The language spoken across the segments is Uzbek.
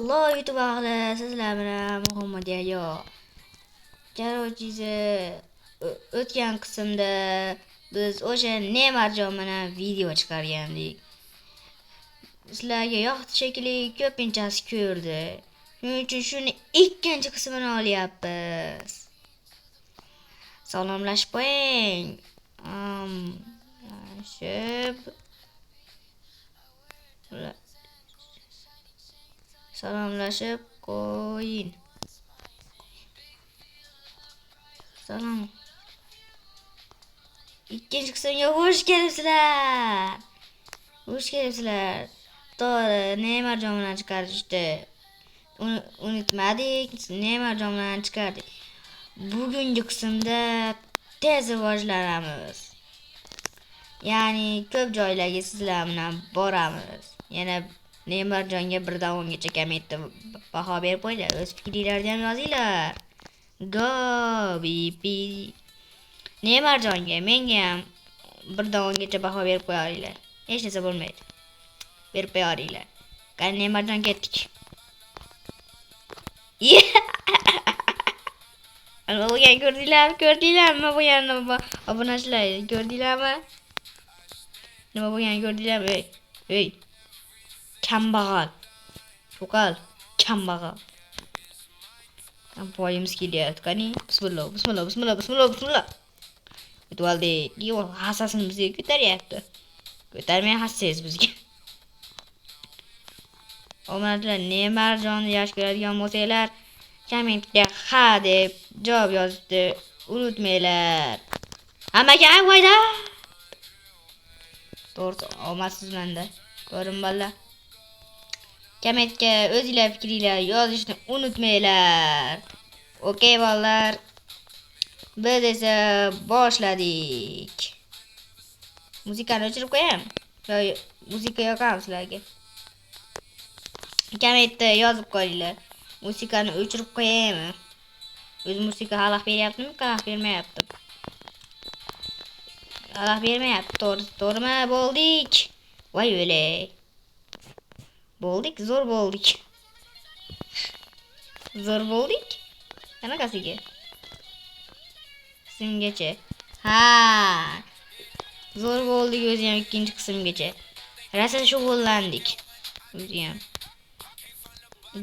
Hello YouTube ahli, sizlar bilan Muhammad Yayo. Qarochizi o'tgan qismda biz o'sha Neymarjon bilan video chiqargandik. Sizlarga yoqdi shekilli, ko'pinchasi ko'rdi. Shuning uchun shuni ikkinchi qismini olyapmiz. Salomlashib qo'ying. Shib Salomlashib qo'ying. Salom. İkinci kısımya hoş kelibsizlar. Hoş kelibsizlar. To'g'ri, Neymarjon bilan chiqarishdi. Unutmadik, Neymarjon bilan chiqardik. Bugungi qismda tez rivojlanamiz. Ya'ni ko'p joylarga sizlar bilan boramiz. Yana Neymarjonga birdan 10gacha kommentda baho berib qo'yinglar. O'z fikringlarni ham yozinglar. Go bipi. Neymarjonga, menga ham birdan 10gacha baho berib qo'yaringlar. Hech narsa bo'lmaydi. Berib qo'yaringlar. Qani Neymarjon ketdik. Nima bo'lgan ko'rdinglarmi? Nima bo'lgan obunachilar ko'rdinglarmi? Nima bo'lgan ko'rdinglarmi? Ey. Kambag'al. Sho'qal, kambag'al. Boyimiz kelyapti, qani. Bismillah. Aytvaldi, hassasini bizga ko'taryapti. Ko'tarmay hassangiz bizga. Omadlar, Neymarjonni yaxshi ko'radigan bo'lsanglar, kommentga ha deb javob yozishni unutmanglar. Hammaga foyda. To'g'ri, omadsiz menda. Ko'ring balla. Kommentga o'zinglar fikringlarni yozishni unutmanglar. Okey bolalar. Biz esa boshladik. Muzikani o'chirib qo'yam. Muzika yoqami sizlarga? Kommentda yozib qo'yinglar. Muzikani o'chirib qo'yaymi? O'zi muzika xalaq beryaptimi? Xalaq bermayapti. Xalaq bermayapti. To'g'rimi? Bo'ldik. Voy o'lay. Bo'ldik, zo'r bo'ldik. Zo'r bo'ldik. Qanaqasiga? Qismgacha. Ha. Zo'r bo'ldik o'zi ham ikkinchi qismgacha. Rosa shug'ullandik. O'zi ham.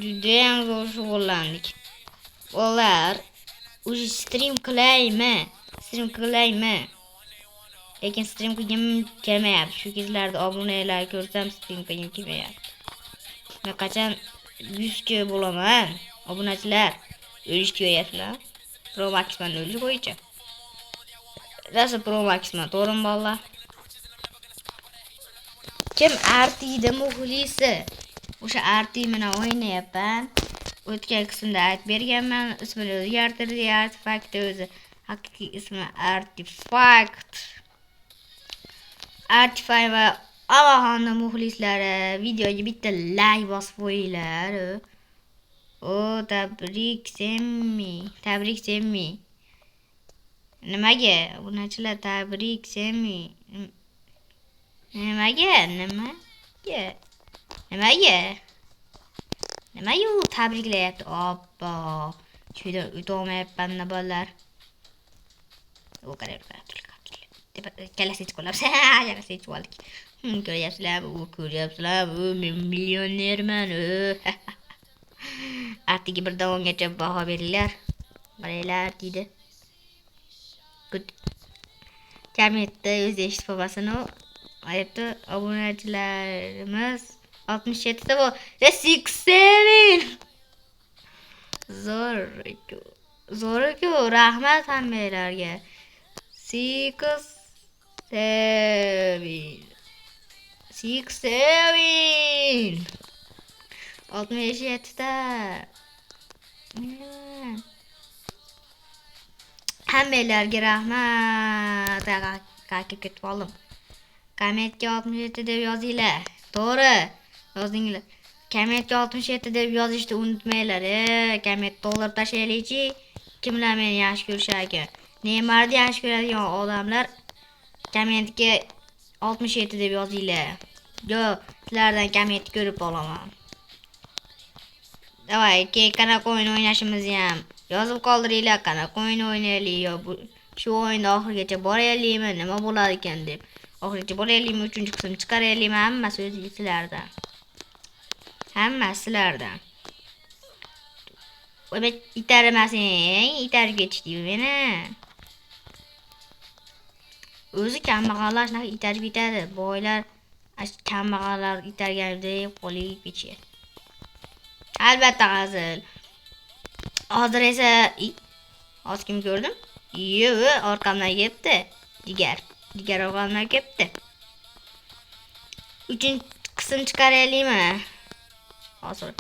Juda ham zo'r shug'ullandik. Bolalar, o'zi stream qilaymi? Lekin stream qilgim kelmayapti. Shu kezlarda obunalar ko'rsam stream qilgim kelmayapti. Men qachon 100 ga bo'laman? Obunachilar, o'lish ko'ryapsizlar. Pro Maxman o'lish bo'yicha. Rosa Pro Maxman, to'g'rimi bolalar? Kim RT'da muxlisi? O'sha RT bilan o'ynayapman. O'tgan qismda aytib berganman, ismini o'zgartirdi, Artifact o'zi. Haqiqiy ismi Artifact va Allohning muxlislari, videoga bitta like bosib qo'yinglar. Tabrik semmi. Nimaga? Bunachilar tabrik semmi. Nimaga tabriklayapti? Oppo. Shuyda o'tolmayapman bolalar. O kadar. Kalasiz qolamiz. Kalasiz qoldik. Ko'ryapsizlar, men millionerman. Artiga birdan 10gacha baho beringlar. Qaranglar deydi. Kommentda o'zi eshitib olmasin u. Aytdi, obunachilarimiz 67 ta bor. 67. Zo'r-ku, rahmat hammalarga. 67 ta. Hammalarga rahmat. Qaytib ketib qoldim. Kommentga 67 deb yozinglar. To'g'ri, yozinglar. Kommentga 67 deb yozishni unutmanglar. Komment to'ldirib tashlaylik-chi. Kimlar meni yaxshi ko'rishar ekan? Neymarni yaxshi ko'radigan odamlar kommentga 67 deb yozinglar. Yo, sizlardan komment ko'rib olaman. Davay, qanaqa o'yin o'ynashimizni ham yozib qoldiringlar, qanaqa o'yin o'ynaylik yo bu shu o'yinda oxirigacha boraylikmi, nima bo'lar ekan deb. Oxirigacha boraylikmi, 3-qism chiqaraylikmi, hammasi sizlardan. Hammasi sizlardan. O'bet itarmasang, itarib ketishdi meni. O'zi kambag'allar shunaqa itarib ketadi. Boylar kambag'allar itargandek qo'liga kechadi. Albatta hazil. Hozir esa hozir kim ko'rdim? Yo'q, orqamdan kelibdi. Digar orqamdan kelibdi. 3-qism chiqaraylikmi? Hozir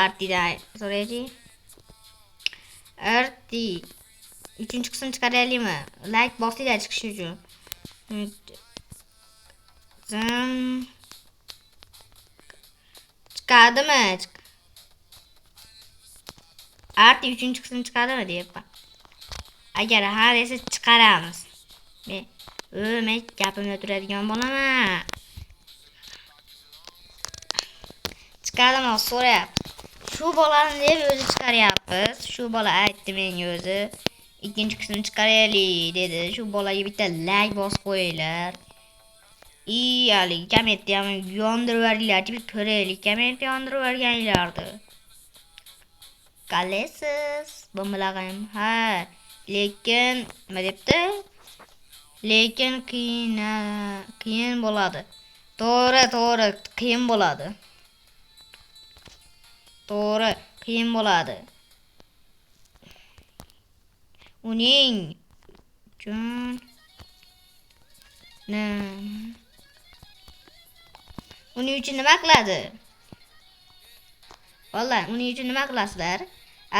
Artidan so'raychi. Arti 3-qism chiqaraylikmi? Like bosinglar chiqish uchun. Chiqadimi? Arti 3-qism chiqadimi deyapman. Agar ha desa chiqaramiz. Men gapimda turadigan bo'laman. Chiqadimi so'rayapti. Shu bolani deb o'zi chiqaryapmiz. Shu bola aytdi menga o'zi. 2-qism chiqaraylik dedi. Shu bolaga bitta like bosib qo'yinglar. Ali kommentni ham yondirib yuboringlar deb ko'raylik. Komment yondirib yuborganlardi. Qalesiz, bombalag'im. Ha, lekin nima debdi? Lekin qiyin bo'ladi. To'g'ri, qiyin bo'ladi. Uning uchun nima qiladi? Vallahi uning uchun nima qilasizlar?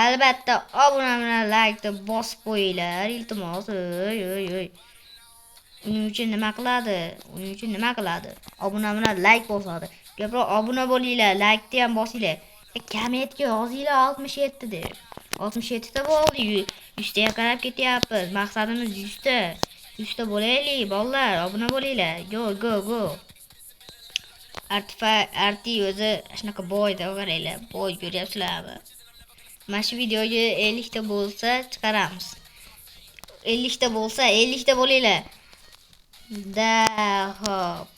Albatta obuna bilan like deb bosib qo'yinglar, iltimos. Oy. Uning uchun nima qiladi? Obuna bilan like bosadi. Ko'proq obuna bo'linglar, like ham bosinglar. Kommentga yozinglar 67 deb. 67 ta bo'ldi. 100 taga qarab ketyapmiz. Maqsadimiz 100 ta. 100 ta bo'laylik, bolalar, obuna bo'linglar. Go. Arti o'zi shunaqa boyda qaranglar. Boy ko'ryapsizlarmi? Mana shu videoga 50 ta bo'lsa chiqaramiz. 50 ta bo'lsa 50 ta bo'linglar. Hop.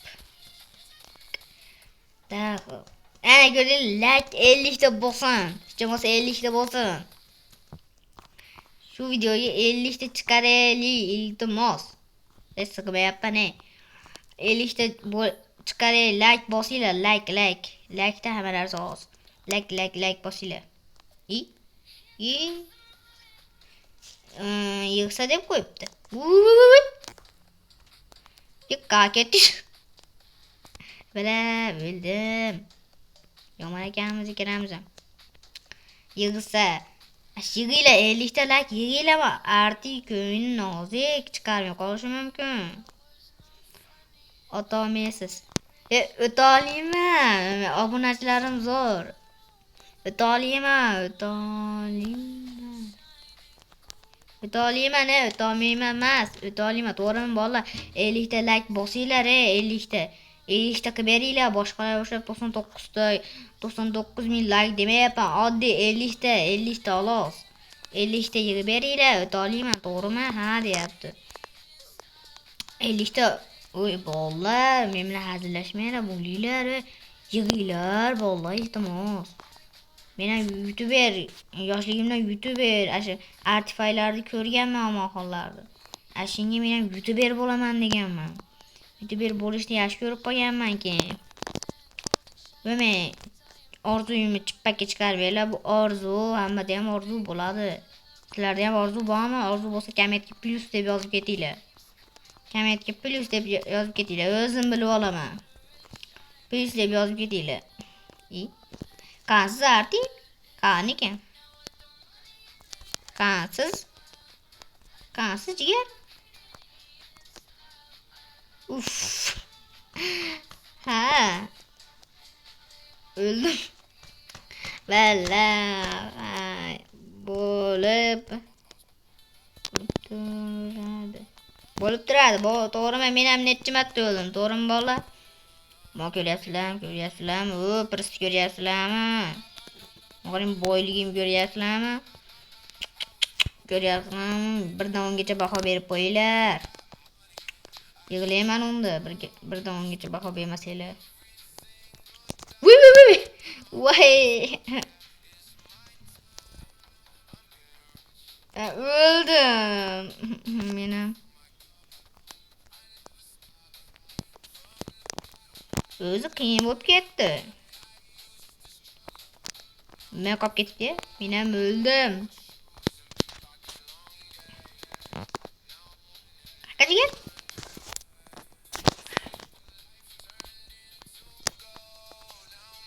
Ana ko'rdinglar, like 50 ta bo'lsin. Hech bo'lmasa 50 ta bo'lsin. Shu videoga 50 ta chiqaraylik, iltimos. Sig'mayapman. 50 ta chiqaray, like bosinglar, like. Like da hamma narsa oz. Like bosinglar. Yig'sa deb qo'yibdi. Yiqqa ketdi. Bildim. Yomon ekanimiz ikkalamiz ham. Yig'sa yig'inglar 50 ta like yig'inglarmi? Arti ko'ngli nozik chiqarmay qolishi mumkin. O'tolmaysiz. O'tolayman. Obunachilarim zo'r. O'tolayman. O'tolmayman emas. O'tolayman. To'g'rimi bolalar? 50 ta like bosinglar, 50 ta. 50 ta qilib beringlar. Boshqalar o'sha 99 ming like demayapman. Oddiy 50 ta xolos. 50 ta yig'ib beringlar. O'tolayman, to'g'rimi? Ha deyapti. 50 ta. Oy bolalar, men bilan hazillashmanglar, bo'linglar, yig'inglar bolalar, iltimos. Men ham YouTuber, yoshligimdan YouTuber, asha artifaylarni ko'rganman omonxonlarda. Ashunga men ham YouTuber bo'laman deganman. YouTuber bo'lishni yaxshi ko'rib qolganman-ki. Men orzuyimni chippakka chiqarib berlar. Bu orzu, hammada ham orzu bo'ladi. Sizlarda ham orzu bormi? Orzu bo'lsa kommentga plus deb yozib ketinglar. Kommentga plus deb yozib ketinglar. O'zim bilib olaman. Plus deb yozib ketinglar. Qansiz Arti? Qanikan? Qansiz jigar? Uff. Ha. Öldüm. Vallahi bo'lib turadi. To'g'rimi? Men ham necha marta o'ldim. To'g'rimi bolalar? Mo ko'ryapsizlarmi? Prist ko'ryapsizlarmi? Oğlum boyligim görüyorsunuzmi? Görüyorsunuz. Birdan 10gacha baho berib qo'yinglar. Yig'layman unda. Birdan 10gacha baho bermasanglar. Voy. Voy. Öldüm. Menam. O'zi qiyin bo'lib ketdi. Nima qolib ketdi? Men ham o'ldim. Qayerga degan?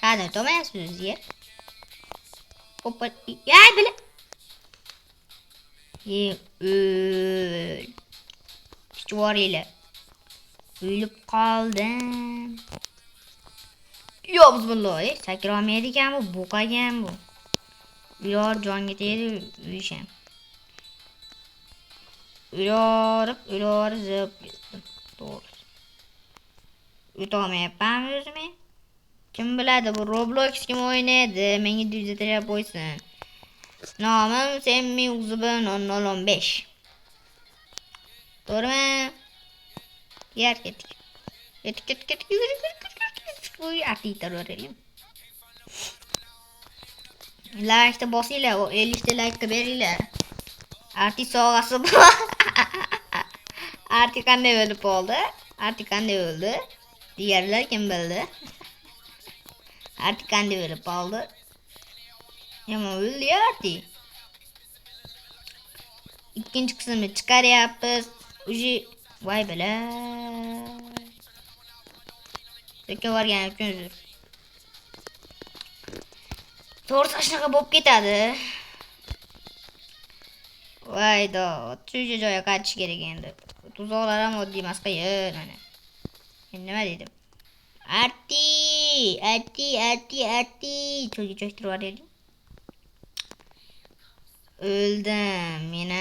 Qani to'mayapsiz o'ziga? Hoppa. Ya bile. Öl. Chivoringlar. O'lib qoldim. Yo bismillah. Sakramaydi ekan bu, bo'qagan bu. Ular jonga tegdi, uyisham. Ular zip ketdim. To'g'ri. O'tolmayapman o'zim. Kim biladi bu Roblox kim o'ynaydi? Menga duzatib qo'ysin. Nomim Semmi Uzubin 015. To'g'rimi? Ketdik. Uy, artitar o'raylik. Like bosinglar, 50 ta like beringlar. Arti sog'asi bor. Arti qanday o'lib qoldi? Arti qanday o'ldi? Diğerler kim bildi? Arti qanday o'lib qoldi? Yomon o'ldi Arti. Ikkinchi qismni chiqaryapmiz. Uji voy bala. Yo'qqa borgan uchun to'g'risi shunaqa bo'lib ketadi. Voydo, shu joyga qaytish kerak endi. Tuzoqlar ham oddiy emas qiyin mana. Men nima dedim? Arti. Cho'g'ga cho'ktirib yuboraylik. O'ldim men.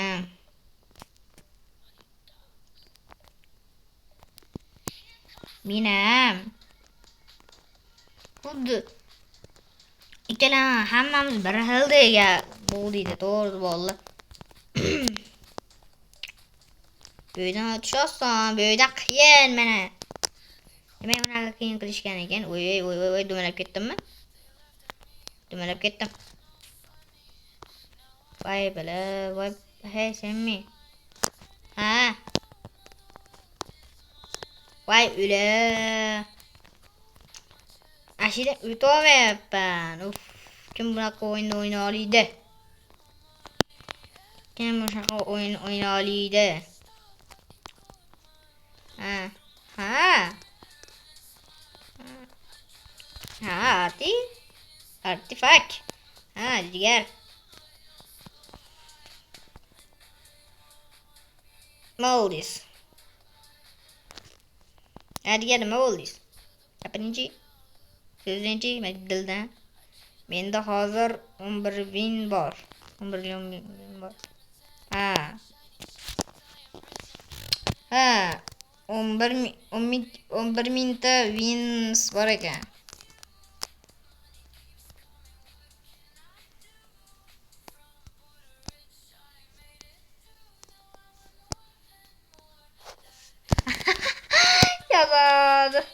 Menam. Xuddi ikkala hammamiz bir xilda bo'ldiydi, to'g'ri bo'ldi. Bu yerdan o'tish oson, bu yerda qiyin mana. Nima unaqa qiyin qilishgan ekan? Voy, dumalab ketdimmi? Dumalab ketdim. Voy bala, voy, hey senmi? Ha. Voy o'la. Ashira o'tolmayapman. Kim bunaqa o'yin o'yna oladi? Kim bunaqa o'yin o'yna oladi? Artifact. Diğer. Moldis. Diğer moldis. Kapanıcı. Sözlenci dildan. Menda hozir 11.000 bor. 11.000 bor. 11.000 ta wins bor ekan. Yazad.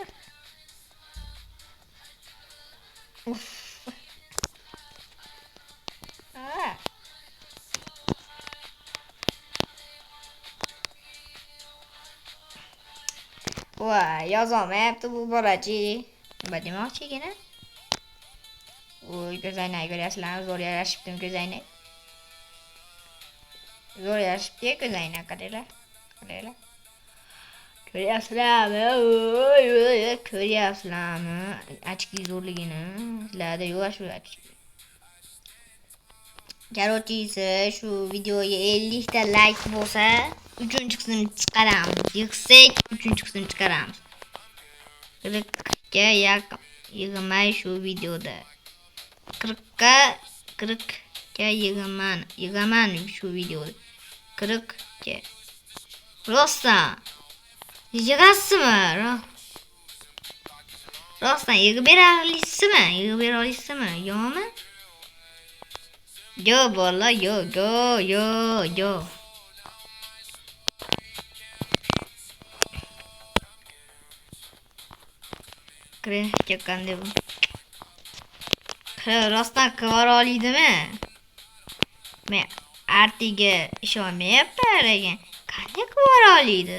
Voy, yozolmayapti bu bolachi. Nima demoqchi ekan? Voy, ko'zoynak ko'ryapsizlarmi? Zo'r yarashibdimi ko'zoynak? Zo'r yarashibdi ko'zoynak, qaranglar. Ko'ryapsizlarmi? Ko'ryapsizlarmi? Ochki zo'rligini. Sizlarda yo'q shu ochki. Jarotisi shu videoga 50 ta like bo'lsa, 3-qismini chiqaramiz. Yig'sak 3-qismini chiqaramiz. 40 ga yaqin yig'may shu videoda. 40 ga yig'aman shu videoda. 40 ga. Rostdan yig'asizmi? Rostdan yig'ib bera olasizmi? Yo'qmi? Yo bola, yo. Kire chiqqan deb. Rostdan qivara olaydimi? Men artiga ishonmayapman lekin qanday qivara olaydi?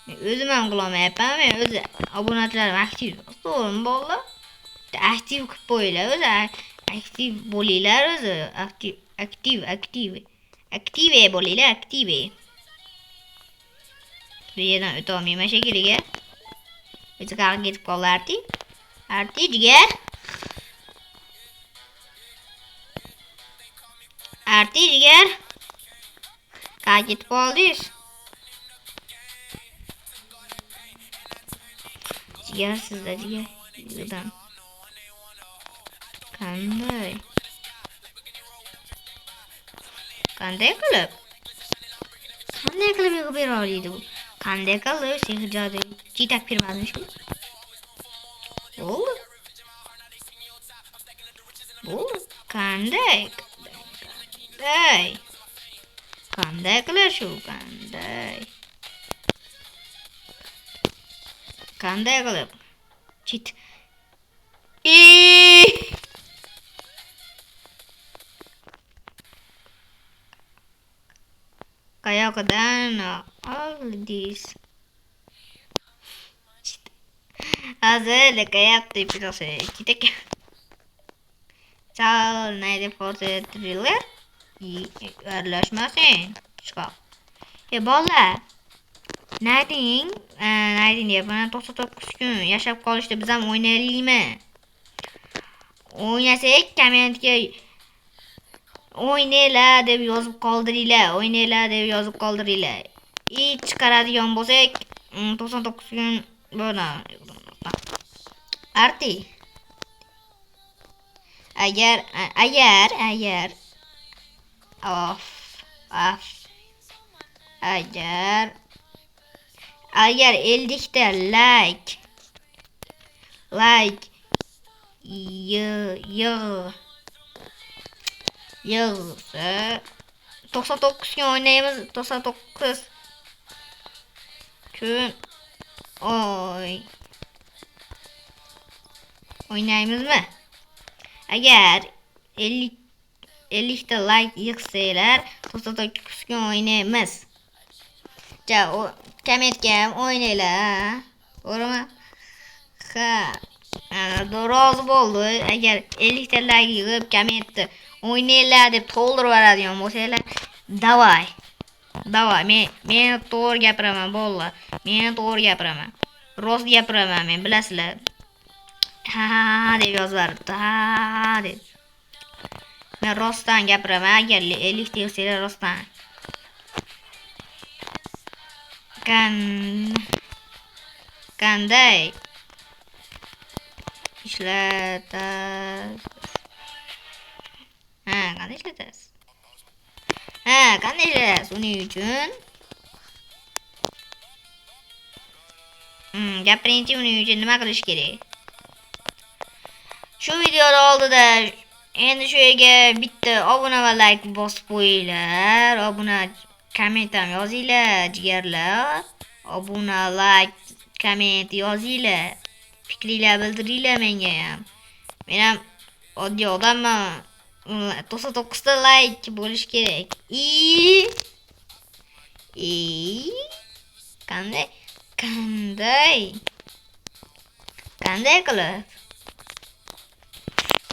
Men o'zim ham qilolmayapman. Men o'zi obunachilarim aktiv. To'g'rimi bolalar? Aktiv qilib qo'yinglar o'zi. Aktiv bo'linglar o'zi. Aktive bo'linglar, aktive. Bu yerdan o'ta olmayman shekilliga. O'zi qayerga ketib qoldi Arti? Arti jigar. Arti jigar. Qayerga ketib qoldingiz? Jigar sizda jigar. Yerdan. Qanday? Qanday qilib yig'ib bera oladi bu? Qanday qilib sehrjodi chetak bermadimi shu? Bo'ldi. Qanday qilar shu? Qanday qilib? Chit. Qayoqdan oldingiz? Hozir qayoqda yurasiz? Ketek. Sal naydi fototriller. Aralashmasin. Chiqaq. Bolalar. Nayding deyapman. 99 kun yashab qolishda biz ham o'ynaylikmi? O'ynasak, kommentga o'ynaylar deb yozib qoldiringlar. Chiqaradigan bo'lsak 99 kun bo'ladi. Arti. Agar agar 50 ta like yig'sa 99 kun o'ynaymiz. 99 kun o'ynaymizmi? Agar 50 ta like yig'sanglar 99 kun o'ynaymiz. Kommentga ham o'ynaylar. To'g'rimi? Ha. Rozi bo'ldi. Agar 50 ta like yig'ib kommentni o'ynaylar deb to'ldirib beradigan bo'lsanglar, davay. Men to'g'ri gapiraman bolalar. Rost gapiraman men, bilasizlar. Ha deb yozib beribdi. Ha deb. Men rostdan gapiraman. Agar 50 ta yig'sanglar rostdan. Qanday ishlatasiz? Qanday ishlatasiz? Uning uchun gapiringchi, uning uchun nima qilish kerak? Shu videoni oldida endi shu yerga bitta obuna va like bosib qo'yinglar. Obuna, komment ham yozinglar, jigarlar. Obuna, like, komment yozinglar. Fikringlar bildiringlar menga ham. Men ham oddiy odamman. 99 ta like bo'lish kerak. Qanday qilib?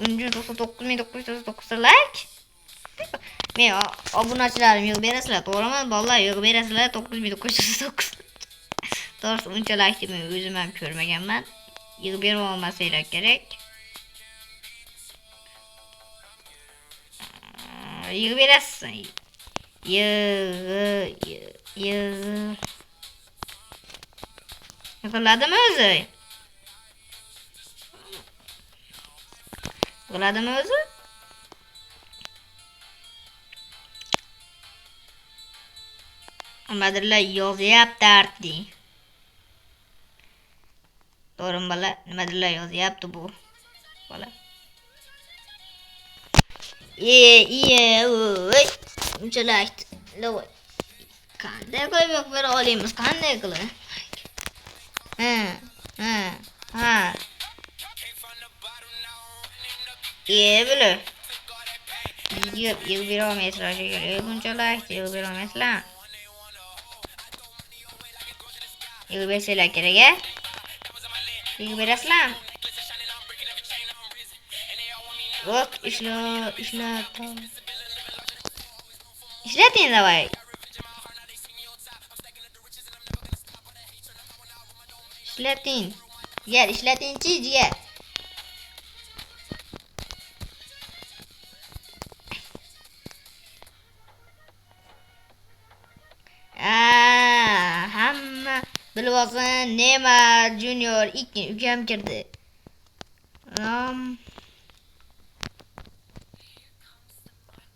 9999 ta like. Men obunachilarim yig'ib berasizlar, to'g'rimi? Bolalar yig'ib berasizlar 9999. To'g'risi unchalik men o'zim ham ko'rmaganman. Yig'ib berib olmasanglar kerak. Yig'ib berasiz. Yig'iladimi o'zi? Nimadirlar yozyapti Arti. To'g'rimi bola? Nimadirlar yozyapti bu bola. Iya, oy. Unchalaydi. Loy. Qanday qilib yo'q bera olamiz? Qanday qilib? Ha, ha, ha. Bile. Yıl bir olmayasılar şöyle. Bunchalaydi, yıl bir olmayasılar. Yıl bersalar kerak-a? Yıl berasizlar. Вот, ishla, tamam. Ishlating давай. Ishlating. Gel, ishlatingchi, jigar. Hamma bilib olsin, Neymar Junior ukam kirdi.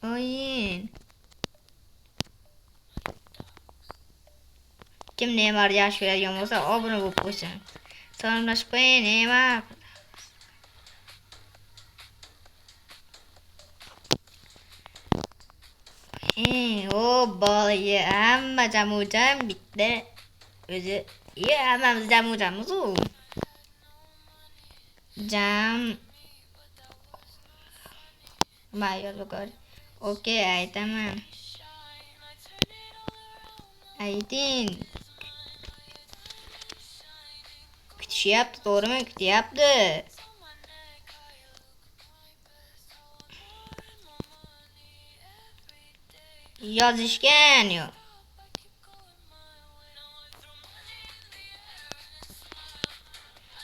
O'yin. Kim Neymar yaxshi ko'radigan bo'lsa, obuna bo'lib qo'ysin. Salomlashib qo'ying, Neymar. O bolaga hamma jamujan bitta. O'zi, hammamiz jamujanmiz u. Jam. Mayol ko'r. Okey, aytaman. Ayting. Kutishyapti, to'g'rimi? Kutyapti. Yozishgan yo'q.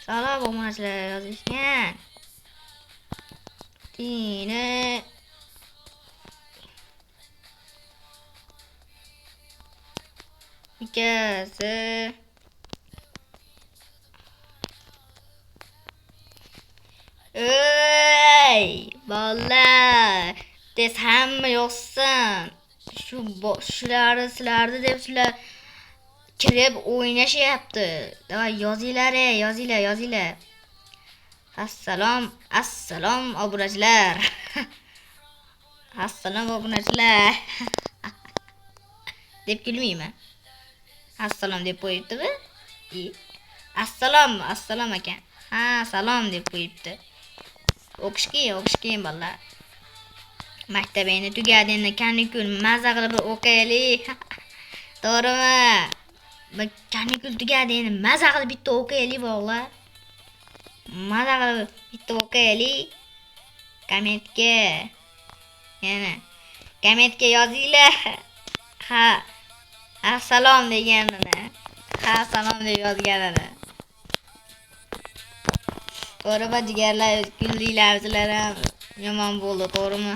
Salom obunachilar yozishgan. Tini ukasi ey bolalar, tez hamma yo'qsan. Sizlarni deb sizlar kirib o'ynashyapti. Davay yozinglar. Assalom obunachilar. Assalom obunachilar. deb kulmayman. Assalom deb qo'yibdi-ku. Assalom ekan. Ha, salom deb qo'yibdi. O'qishga bolalar. Maktabingni tugadingni, kanikul maza qilib o'qiylik. To'g'rimi? Kanikul tugadingni maza qilib bitta o'qiylik bolalar. Maza qilib bitta o'qiylik. Kommentga yozinglar. Ha, assalom deganini. Ha, salom deb yozganini. To'g'rimi jigarlar, kunliklar sizlar ham yomon bo'ldi, to'g'rimi?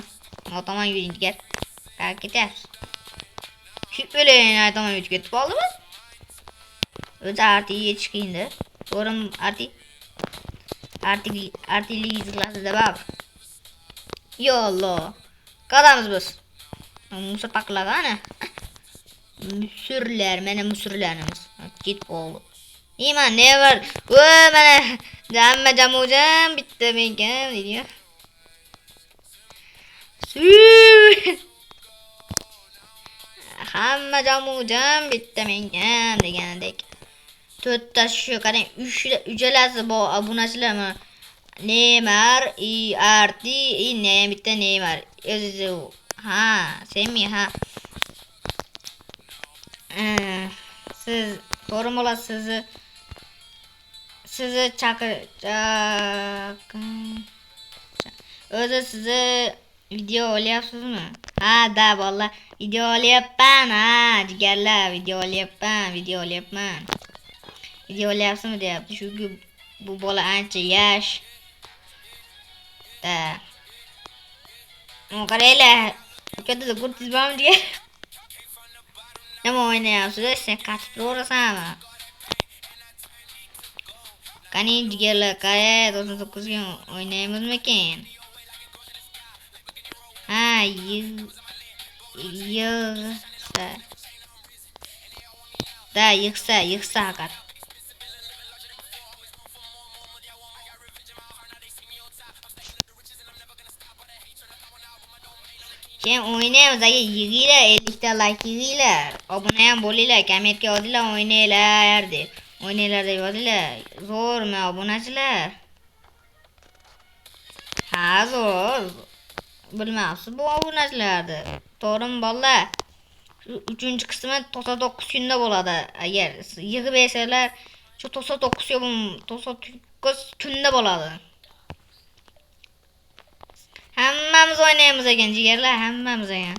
Notomon yuring jigar. Qayerga ketyapsiz? Shu o'layni aytomon yutib ketib qoldimi? O'zi artiga yetish qiyin-da. To'g'rimi arti? Artilik izlasida bab. Yo Alloh. Qadamiz biz. Musor paqlar ana. Mana musurlarimiz. Ketib qoldi. Man ne var? Mana hamma jamujan bitta menga deydi. Hamma jamujan bitta menga deganidek. To'rtta shu qarang, uchalasi bor obunachilarmi? Neymar, Arti, bitta Neymar. O'zi ha, senmi ha. Siz to'g'rimi olasiz? Sizni o'zi sizni video olyapsizmi? Ha, da bolalar, video olyapman. Ha, jigarlar, video olyapman. Video olyapsizmi deyapti. Chunki bu bola ancha yosh. Da. Qaranglar. Katta ko'rsiz bormi degan. Nima o'ynayapsiz? Sen qatib turasanmi? Qani jigarlar, qara 99 ga o'ynaymizmikin? Ha, yig'sa faqat. Keyin o'ynaymiz aka, yig'inglar, 50 ta like yig'inglar. Obuna ham bo'linglar, kommentga yozinglar o'ynaylar deb. O'ynaylar deb yozinglar. Zo'rmi obunachilar? Ha, zo'r. Bilmabsiz bu obunachilarni. To'g'rimi bolalar? 3-qismi 99 kunda bo'ladi. Agar yig'ib bersanglar, shu 99 kunda bo'ladi. Hammamiz o'ynaymiz ekan jigarlar, hammamiz ekan.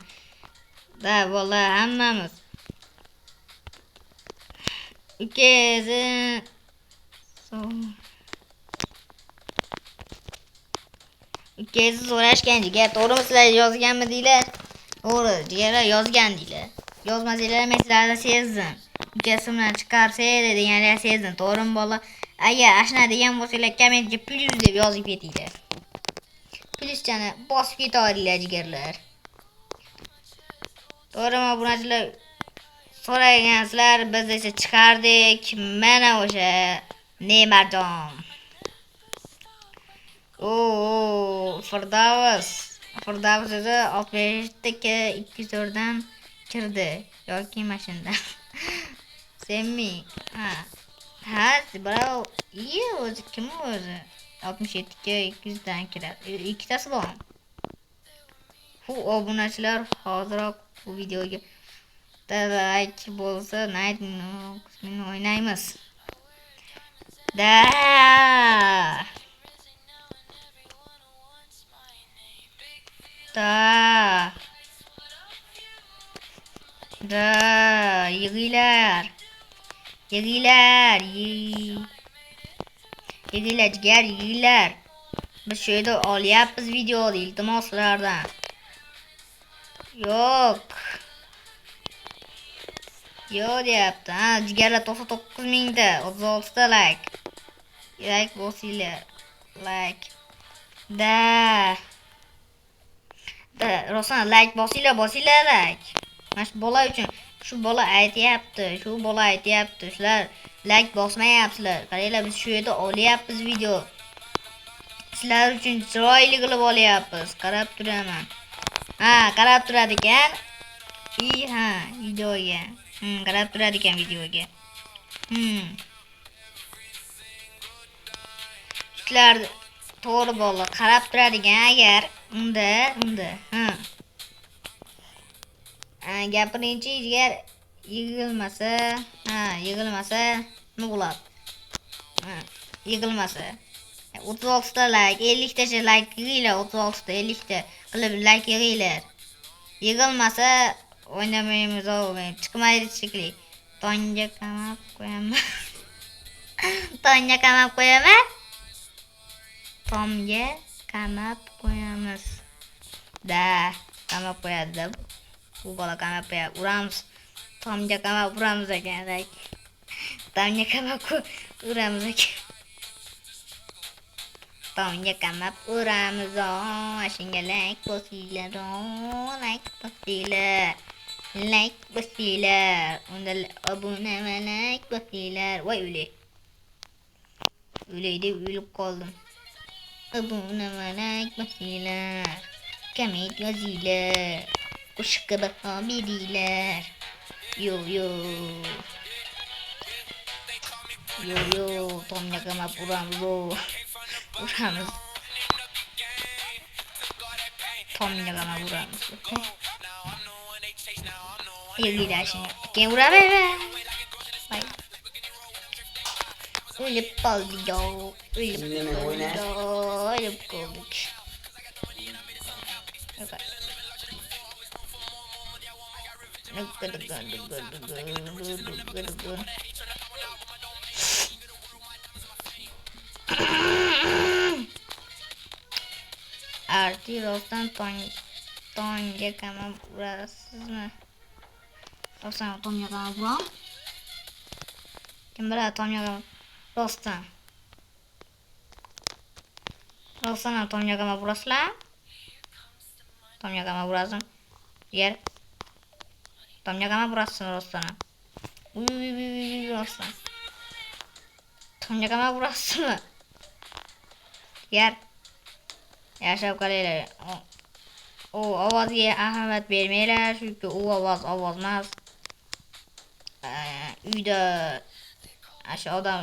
Da bolalar, hammamiz. Ukezi so'rashgan jigar, to'g'rimi sizlar yozganmidinglar? To'g'ri, jigarlar yozgandinglar. Yozmasanglar men sizlarni sezdim. Ukasi bilan chiqarsa deganlar sezdim. To'g'rimi bola? Agar ashna degan bo'lsanglar kommentga plus deb yozib ketinglar. Pluschani bosib ketaveringlar jigarlar. To'g'rimi obunachilar? So'ragansizlar, biz esa chiqardik. Mana o'sha Neymarjon. Firdavs esa 65 taka 204 dan kirdi yoki mashindan. Semmi. Ha, bravo. Iyi o'zi kim o'zi? 67 ga 200 dan kiradi. Ikkitasi bor. Bu obunachilar hozirroq bu videoga like bo'lsa, Night qismini o'ynaymiz. Da yig'inglar. Yig'inglar jigar, yig'inglar. Biz shu yerda olyapmiz videoni iltimoslardan. Yo'q deyapti. Ha, jigarlar 99 mingta, 36 ta like. Like bosinglar. Like. Da rostdan like bosinglar like. Mana shu bola uchun, shu bola aytyapti. Sizlar like bosmayapsizlar. Qaranglar, biz shu yerda olyapmiz video. Sizlar uchun chiroyli qilib olyapmiz. Qarab turaman. Ha, qarab turadi ekan. Videoga. Qarab turadi ekan videoga. Sizlar to'g'ri bola qarab turadigan agar unda gapirinchi jigar yig'ilmasa nima bo'ladi? Yig'ilmasa 36 ta like, 50 tacha like yig'inglar, 36 ta 50 ta qilib like yig'inglar. Yig'ilmasa o'ynamaymiz, chiqmaydi shekilli. Tonga qamab qo'yaman. Tomga qamab qo'yamiz. Qamab qo'yadi. Bu bola qamab qo'yadi. Uramiz. Tomga qamab uramiz ekan. Tomga qamab uramiz ekan. Tomga qamab uramiz. Ashunga like bosinglar. Like bosinglar. Unda obuna va like bosinglar. Voy o'lay deb o'lib qoldim. Obuna va like bosinglar. Komment yozinglar. Qo'shiqqa baho beringlar. Yo tomga qamab uramiz. Tomga qamab uramiz. Yig'inglar shunga. Keyin uraveramiz. O'lib qoldik. O'lib qoldik. Arti rostdan tonga qamab urasizmi? Rostdan tonga qamab uram. Kim biladi tonga qamab rostdan tonga qamab urasizlar? Tomga qamab urasizmi? Yer Tomga qamab urasizmi rostdan? Rostdan Tomga qamab urasizmi? Yer yashab qolinglar. O ovozga ahamiyat bermanglar, chunki u ovoz emas. Uyda ashu odam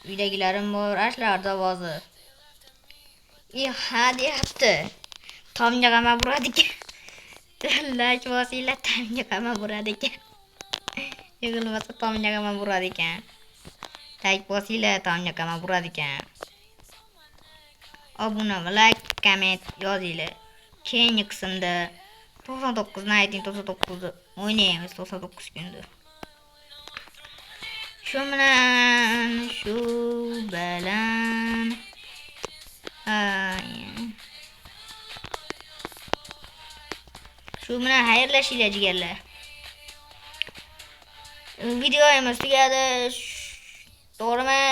uydagilarim bor, ashlarni ovozi. Ha deyapti. Tomga qama buradi ekan. Like bosinglar, tomga qama buradi ekan. Yig'ilmasa tomga qama buradi ekan. Like bosinglar, tomga qama buradi ekan. Obuna va like, comment yozinglar. Keyingi qismda 99 ni ayting, 99 o'ynaymiz 99 kunda. Shu bilan shu bilan xayrlashinglar jigarlar. Videomiz tugadi. To'g'rimi?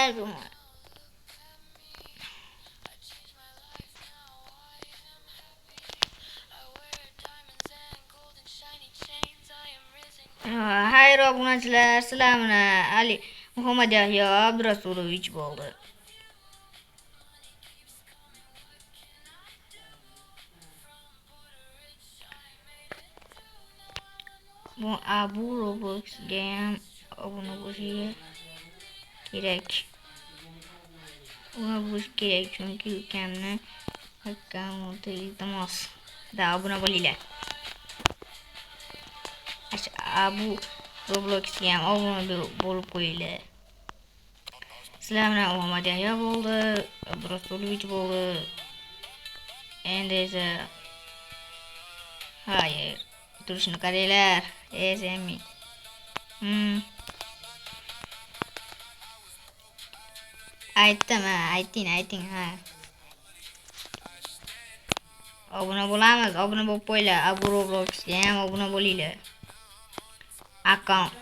Xayr obunachilar, sizlar bilan Ali Muhammad Yahyo Abdurasulovich bo'ldi. Bu Abu Robloxga ham obuna bo'lishingiz kerak. Obuna bo'lish kerak chunki ukamni akkaunti iltimos. Da obuna bo'linglar. Abu Robloxga ham obuna bo'lib qo'yinglar. Sizlar bilan Muhammad Yahyo bo'ldi, Abdurasulovich bo'ldi. Endi esa hayır. Turishni qaranglar. Semi. Aytdim, ayting, ha. Obuna bo'lamiz, obuna bo'lib qo'yinglar. Abu Robloxga ham obuna bo'linglar. Akkaunt.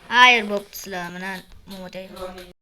Hayır bo'pti sizlar bilan Muhammad Yahyo.